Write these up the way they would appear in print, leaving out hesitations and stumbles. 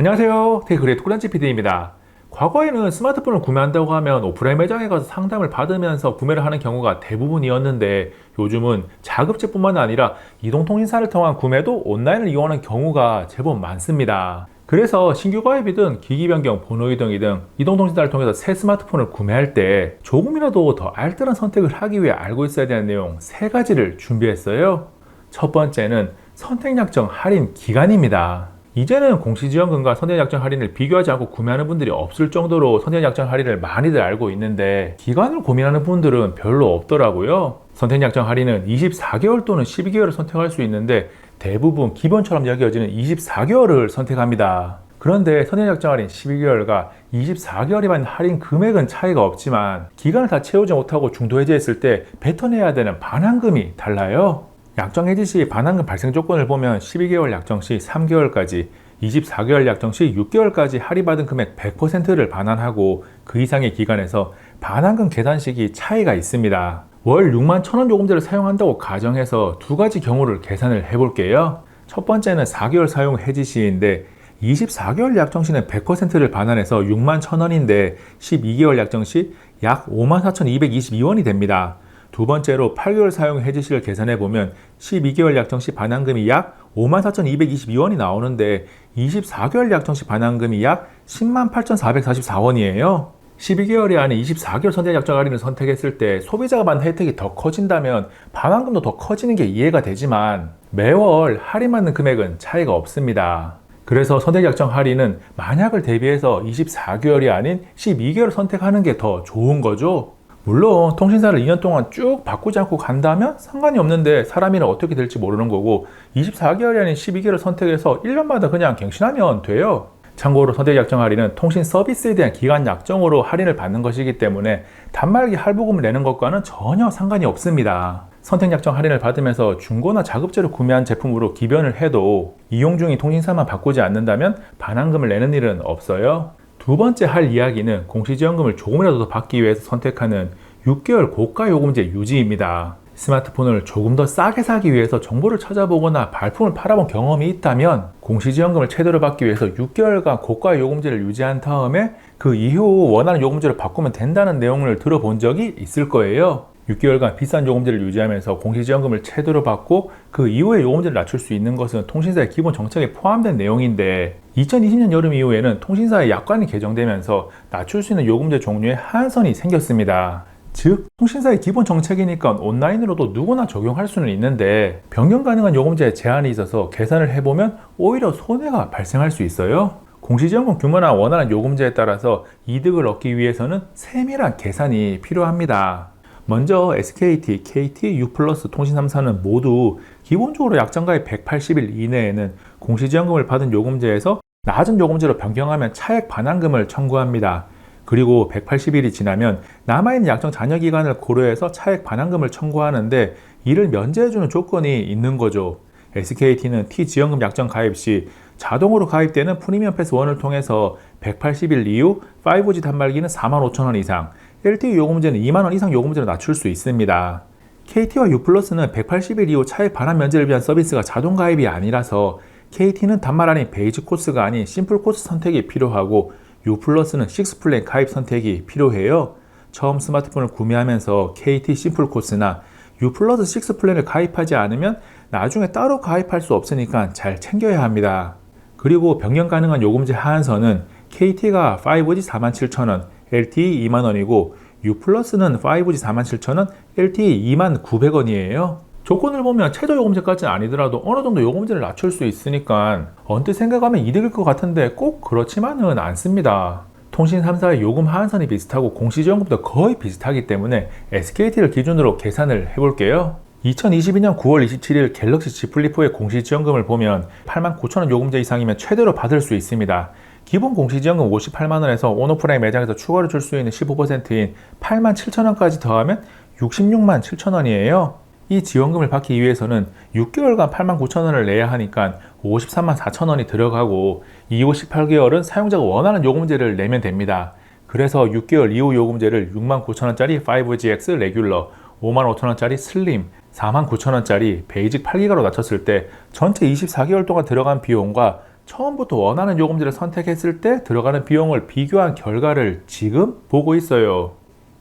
안녕하세요. 테크그레이트 꿀단지 PD입니다. 과거에는 스마트폰을 구매한다고 하면 오프라인 매장에 가서 상담을 받으면서 구매를 하는 경우가 대부분이었는데 요즘은 자급제뿐만 아니라 이동통신사를 통한 구매도 온라인을 이용하는 경우가 제법 많습니다. 그래서 신규 가입이든 기기 변경, 번호 이동이 등 이동통신사를 통해서 새 스마트폰을 구매할 때 조금이라도 더 알뜰한 선택을 하기 위해 알고 있어야 되는 내용 3가지를 준비했어요. 첫 번째는 선택약정 할인 기간입니다. 이제는 공시지원금과 선택약정 할인을 비교하지 않고 구매하는 분들이 없을 정도로 선택약정 할인을 많이들 알고 있는데 기간을 고민하는 분들은 별로 없더라고요. 선택약정 할인은 24개월 또는 12개월을 선택할 수 있는데 대부분 기본처럼 여겨지는 24개월을 선택합니다. 그런데 선택약정 할인 12개월과 24개월이 받는 할인 금액은 차이가 없지만 기간을 다 채우지 못하고 중도 해지했을 때 뱉어내야 되는 반환금이 달라요. 약정 해지 시 반환금 발생 조건을 보면 12개월 약정 시 3개월까지, 24개월 약정 시 6개월까지 할인받은 금액 100%를 반환하고 그 이상의 기간에서 반환금 계산 시기 차이가 있습니다. 월 6만 1,000원 요금제를 사용한다고 가정해서 2가지 경우를 계산을 해볼게요. 첫 번째는 4개월 사용 해지 시인데 24개월 약정 시는 100%를 반환해서 6만 1,000원인데 12개월 약정 시 약 54,222원이 됩니다. 두 번째로 8개월 사용 해지 시를 계산해보면 12개월 약정 시 반환금이 약 54,222원이 나오는데 24개월 약정 시 반환금이 약 108,444원이에요. 12개월이 아닌 24개월 선택 약정 할인을 선택했을 때 소비자가 받는 혜택이 더 커진다면 반환금도 더 커지는 게 이해가 되지만 매월 할인받는 금액은 차이가 없습니다. 그래서 선택 약정 할인은 만약을 대비해서 24개월이 아닌 12개월을 선택하는 게 더 좋은 거죠. 물론 통신사를 2년 동안 쭉 바꾸지 않고 간다면 상관이 없는데 사람이라 어떻게 될지 모르는 거고 24개월이 아닌 12개월을 선택해서 1년마다 그냥 갱신하면 돼요. 참고로 선택약정 할인은 통신 서비스에 대한 기간 약정으로 할인을 받는 것이기 때문에 단말기 할부금을 내는 것과는 전혀 상관이 없습니다. 선택약정 할인을 받으면서 중고나 자급제로 구매한 제품으로 기변을 해도 이용 중인 통신사만 바꾸지 않는다면 반환금을 내는 일은 없어요. 두 번째 할 이야기는 공시지원금을 조금이라도 더 받기 위해서 선택하는 6개월 고가 요금제 유지입니다. 스마트폰을 조금 더 싸게 사기 위해서 정보를 찾아보거나 발품을 팔아본 경험이 있다면 공시지원금을 최대로 받기 위해서 6개월간 고가 요금제를 유지한 다음에 그 이후 원하는 요금제로 바꾸면 된다는 내용을 들어본 적이 있을 거예요. 6개월간 비싼 요금제를 유지하면서 공시지원금을 최대로 받고 그 이후에 요금제를 낮출 수 있는 것은 통신사의 기본 정책에 포함된 내용인데 2020년 여름 이후에는 통신사의 약관이 개정되면서 낮출 수 있는 요금제 종류에 한선이 생겼습니다. 즉 통신사의 기본 정책이니까 온라인으로도 누구나 적용할 수는 있는데 변경 가능한 요금제에 제한이 있어서 계산을 해보면 오히려 손해가 발생할 수 있어요. 공시지원금 규모나 원하는 요금제에 따라서 이득을 얻기 위해서는 세밀한 계산이 필요합니다. 먼저 SKT, KT, U+ 통신 3사는 모두 기본적으로 약정가입 180일 이내에는 공시지원금을 받은 요금제에서 낮은 요금제로 변경하면 차액 반환금을 청구합니다. 그리고 180일이 지나면 남아있는 약정 잔여 기간을 고려해서 차액 반환금을 청구하는데 이를 면제해주는 조건이 있는 거죠. SKT는 T지원금 약정 가입 시 자동으로 가입되는 프리미엄 패스 1을 통해서 180일 이후 5G 단말기는 45,000원 이상, LTE 요금제는 2만원 이상 요금제로 낮출 수 있습니다. KT와 U+는 180일 이후 차액 반환 면제를 위한 서비스가 자동 가입이 아니라서 KT는 단말 아닌 베이직 코스가 아닌 심플 코스 선택이 필요하고 U+는 6플랜 가입 선택이 필요해요. 처음 스마트폰을 구매하면서 KT 심플 코스나 U+ 6플랜을 가입하지 않으면 나중에 따로 가입할 수 없으니까 잘 챙겨야 합니다. 그리고 변경 가능한 요금제 하한선은 KT가 5G 47,000원, LTE 2만원이고 U+는 5G 47,000원, LTE 29,900원이에요. 조건을 보면 최저 요금제까지는 아니더라도 어느 정도 요금제를 낮출 수 있으니까 언뜻 생각하면 이득일 것 같은데 꼭 그렇지만은 않습니다. 통신 3사의 요금 하한선이 비슷하고 공시지원금도 거의 비슷하기 때문에 SKT를 기준으로 계산을 해볼게요. 2022년 9월 27일 갤럭시 Z 플립4의 공시지원금을 보면 89,000원 요금제 이상이면 최대로 받을 수 있습니다. 기본 공시지원금 58만원에서 온오프라인 매장에서 추가로 줄 수 있는 15%인 87,000원까지 더하면 66만 7천원이에요. 이 지원금을 받기 위해서는 6개월간 89,000원을 내야 하니까 53만 4천원이 들어가고 이후 18개월은 사용자가 원하는 요금제를 내면 됩니다. 그래서 6개월 이후 요금제를 6만 9천원짜리 5GX 레귤러, 5만 5천원짜리 슬림, 4만 9천원짜리 베이직 8기가로 낮췄을 때 전체 24개월 동안 들어간 비용과 처음부터 원하는 요금제를 선택했을 때 들어가는 비용을 비교한 결과를 지금 보고 있어요.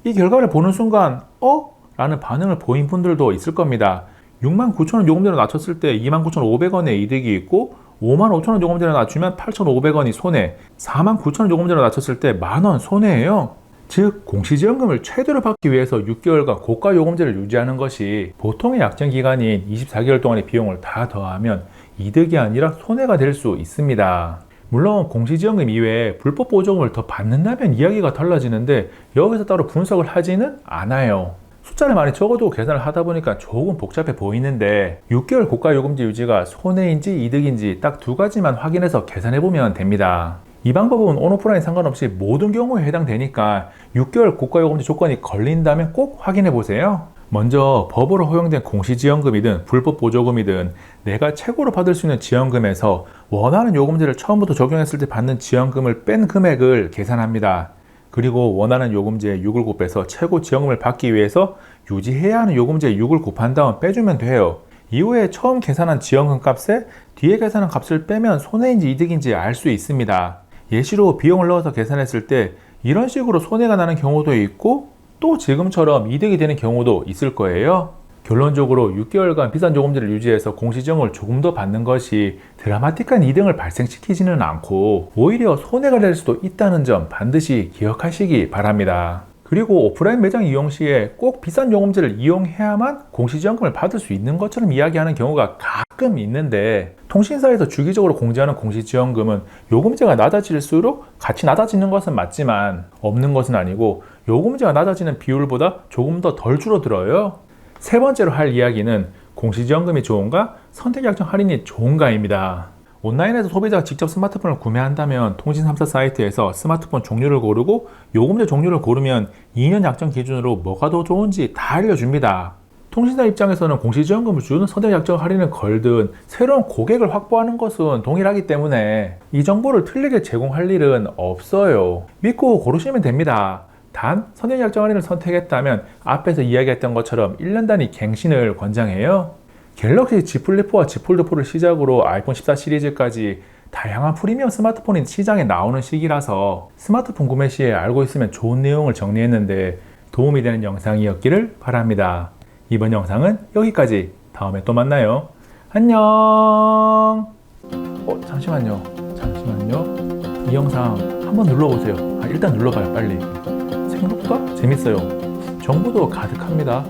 이 결과를 보는 순간 라는 반응을 보인 분들도 있을 겁니다. 69,000원 요금제로 낮췄을 때 29,500원의 이득이 있고 55,000원 요금제로 낮추면 8,500원이 손해, 49,000원 요금제로 낮췄을 때 만원 손해예요. 즉 공시지원금을 최대로 받기 위해서 6개월간 고가 요금제를 유지하는 것이 보통의 약정 기간인 24개월 동안의 비용을 다 더하면 이득이 아니라 손해가 될 수 있습니다. 물론 공시지원금 이외에 불법 보조금을 더 받는다면 이야기가 달라지는데 여기서 따로 분석을 하지는 않아요. 숫자를 많이 적어두고 계산을 하다 보니까 조금 복잡해 보이는데 6개월 고가 요금제 유지가 손해인지 이득인지 딱 두 가지만 확인해서 계산해 보면 됩니다. 이 방법은 온오프라인 상관없이 모든 경우에 해당되니까 6개월 고가 요금제 조건이 걸린다면 꼭 확인해 보세요. 먼저 법으로 허용된 공시지원금이든 불법 보조금이든 내가 최고로 받을 수 있는 지원금에서 원하는 요금제를 처음부터 적용했을 때 받는 지원금을 뺀 금액을 계산합니다. 그리고 원하는 요금제의 6을 곱해서 최고 지원금을 받기 위해서 유지해야 하는 요금제의 6을 곱한 다음 빼주면 돼요. 이후에 처음 계산한 지원금 값에 뒤에 계산한 값을 빼면 손해인지 이득인지 알 수 있습니다. 예시로 비용을 넣어서 계산했을 때 이런 식으로 손해가 나는 경우도 있고 또 지금처럼 이득이 되는 경우도 있을 거예요. 결론적으로 6개월간 비싼 요금제를 유지해서 공시지원금을 조금 더 받는 것이 드라마틱한 이득을 발생시키지는 않고 오히려 손해가 될 수도 있다는 점 반드시 기억하시기 바랍니다. 그리고 오프라인 매장 이용 시에 꼭 비싼 요금제를 이용해야만 공시지원금을 받을 수 있는 것처럼 이야기하는 경우가 가끔 있는데 통신사에서 주기적으로 공지하는 공시지원금은 요금제가 낮아질수록 같이 낮아지는 것은 맞지만 없는 것은 아니고 요금제가 낮아지는 비율보다 조금 더 덜 줄어들어요. 세 번째로 할 이야기는 공시지원금이 좋은가? 선택약정 할인이 좋은가입니다. 온라인에서 소비자가 직접 스마트폰을 구매한다면 통신 3사 사이트에서 스마트폰 종류를 고르고 요금제 종류를 고르면 2년 약정 기준으로 뭐가 더 좋은지 다 알려줍니다. 통신사 입장에서는 공시지원금을 주는 선택약정 할인을 걸든 새로운 고객을 확보하는 것은 동일하기 때문에 이 정보를 틀리게 제공할 일은 없어요. 믿고 고르시면 됩니다. 단 선택약정 할인을 선택했다면 앞에서 이야기했던 것처럼 1년 단위 갱신을 권장해요. 갤럭시 Z 플립4와 Z 폴드4를 시작으로 아이폰 14 시리즈까지 다양한 프리미엄 스마트폰이 시장에 나오는 시기라서 스마트폰 구매 시에 알고 있으면 좋은 내용을 정리했는데 도움이 되는 영상이었기를 바랍니다. 이번 영상은 여기까지. 다음에 또 만나요. 안녕. 잠시만요. 이 영상 한번 눌러보세요. 일단 눌러봐요. 빨리. 생각보다 재밌어요. 정보도 가득합니다.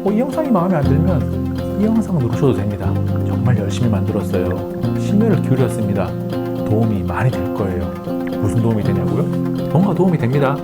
이 영상이 마음에 안 들면 이 영상 누르셔도 됩니다. 정말 열심히 만들었어요. 심혈을 기울였습니다. 도움이 많이 될 거예요. 무슨 도움이 되냐고요? 뭔가 도움이 됩니다.